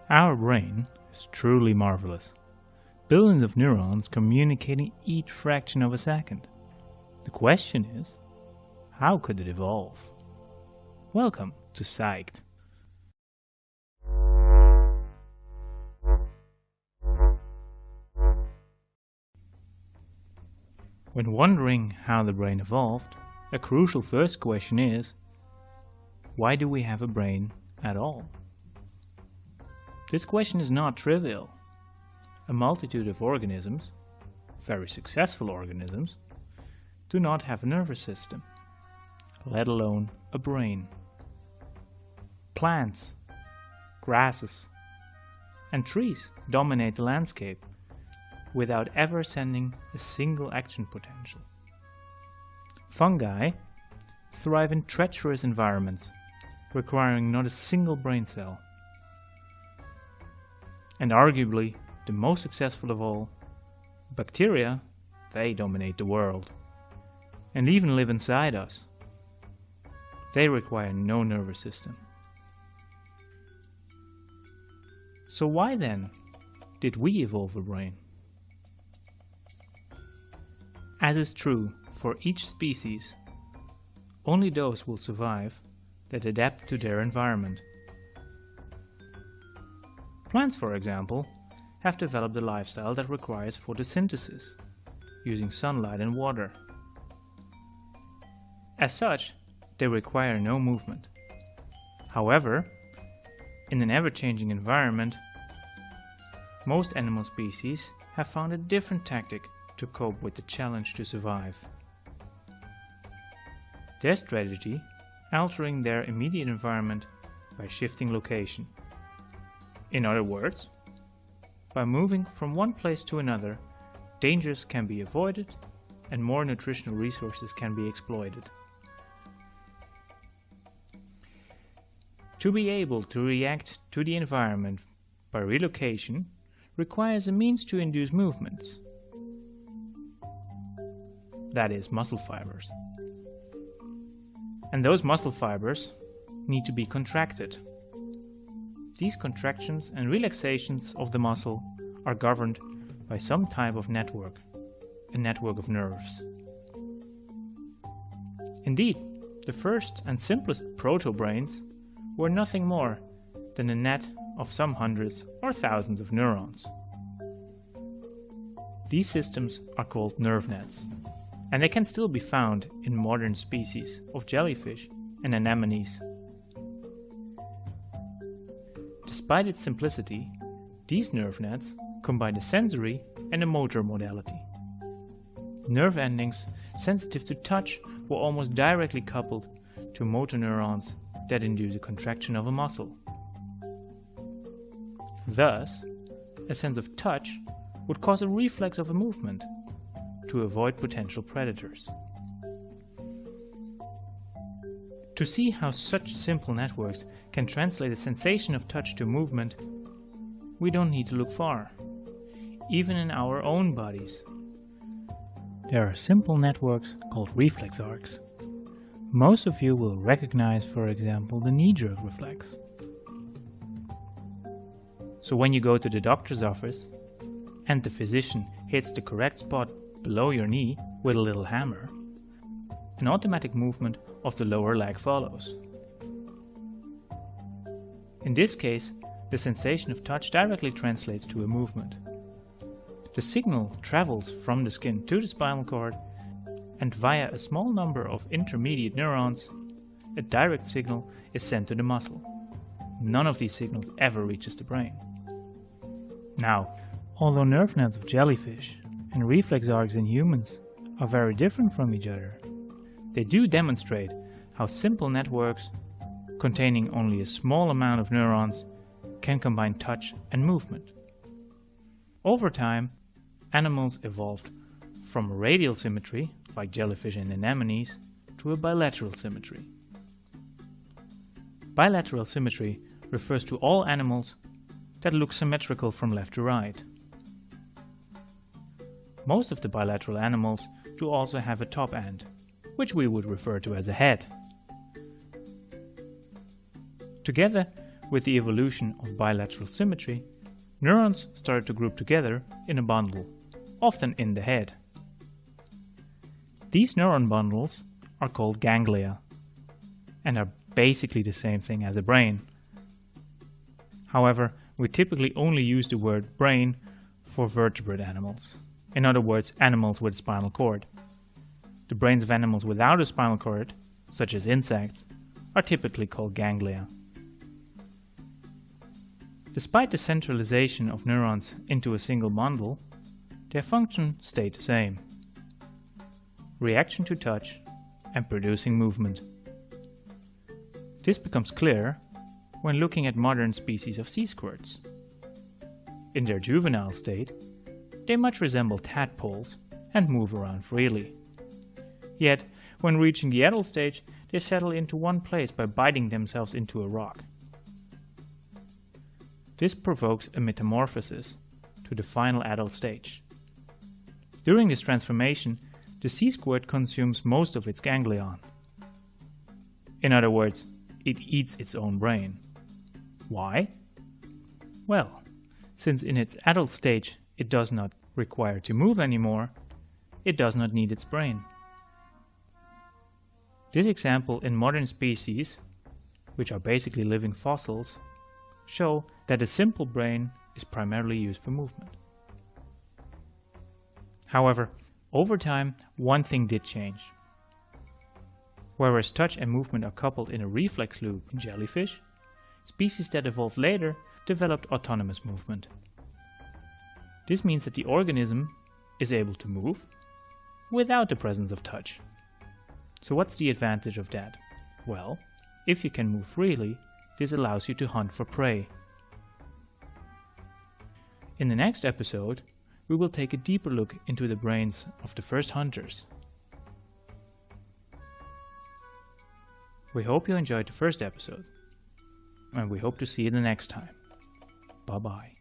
Our brain is truly marvelous. Billions of neurons communicating each fraction of a second. The question is, how could it evolve? Welcome to Psyched. When wondering how the brain evolved, a crucial first question is, why do we have a brain at all? This question is not trivial. A multitude of organisms, very successful organisms, do not have a nervous system, let alone a brain. Plants, grasses, and trees dominate the landscape without ever sending a single action potential. Fungi thrive in treacherous environments, requiring not a single brain cell. And arguably the most successful of all, bacteria, they dominate the world and even live inside us. They require no nervous system. So why then did we evolve a brain? As is true for each species, only those will survive that adapt to their environment. Plants, for example, have developed a lifestyle that requires photosynthesis, using sunlight and water. As such, they require no movement. However, in an ever-changing environment, most animal species have found a different tactic to cope with the challenge to survive. Their strategy, altering their immediate environment by shifting location. In other words, by moving from one place to another, dangers can be avoided and more nutritional resources can be exploited. To be able to react to the environment by relocation requires a means to induce movements. That is, muscle fibers. And those muscle fibers need to be contracted. These contractions and relaxations of the muscle are governed by some type of network, a network of nerves. Indeed, the first and simplest proto-brains were nothing more than a net of some hundreds or thousands of neurons. These systems are called nerve nets, and they can still be found in modern species of jellyfish and anemones. Despite its simplicity, these nerve nets combine a sensory and a motor modality. Nerve endings sensitive to touch were almost directly coupled to motor neurons that induce a contraction of a muscle. Thus, a sense of touch would cause a reflex of a movement to avoid potential predators. To see how such simple networks can translate a sensation of touch to movement, we don't need to look far. Even in our own bodies, there are simple networks called reflex arcs. Most of you will recognize, for example, the knee-jerk reflex. So when you go to the doctor's office and the physician hits the correct spot below your knee with a little hammer, an automatic movement of the lower leg follows. In this case, the sensation of touch directly translates to a movement. The signal travels from the skin to the spinal cord, and via a small number of intermediate neurons, a direct signal is sent to the muscle. None of these signals ever reaches the brain. Now, although nerve nets of jellyfish and reflex arcs in humans are very different from each other, they do demonstrate how simple networks containing only a small amount of neurons can combine touch and movement. Over time, animals evolved from a radial symmetry, like jellyfish and anemones, to a bilateral symmetry. Bilateral symmetry refers to all animals that look symmetrical from left to right. Most of the bilateral animals do also have a top end, which we would refer to as a head. Together, with the evolution of bilateral symmetry, neurons started to group together in a bundle, often in the head. These neuron bundles are called ganglia and are basically the same thing as a brain. However, we typically only use the word brain for vertebrate animals. In other words, animals with a spinal cord. The brains of animals without a spinal cord, such as insects, are typically called ganglia. Despite the centralization of neurons into a single bundle, their function stayed the same: reaction to touch and producing movement. This becomes clear when looking at modern species of sea squirts. In their juvenile state, they much resemble tadpoles and move around freely. Yet, when reaching the adult stage, they settle into one place by biting themselves into a rock. This provokes a metamorphosis to the final adult stage. During this transformation, the sea squirt consumes most of its ganglion. In other words, it eats its own brain. Why? Well, since in its adult stage it does not require to move anymore, it does not need its brain. This example in modern species, which are basically living fossils, show that a simple brain is primarily used for movement. However, over time, one thing did change. Whereas touch and movement are coupled in a reflex loop in jellyfish, species that evolved later developed autonomous movement. This means that the organism is able to move without the presence of touch. So what's the advantage of that? Well, if you can move freely, this allows you to hunt for prey. In the next episode, we will take a deeper look into the brains of the first hunters. We hope you enjoyed the first episode, and we hope to see you the next time. Bye bye.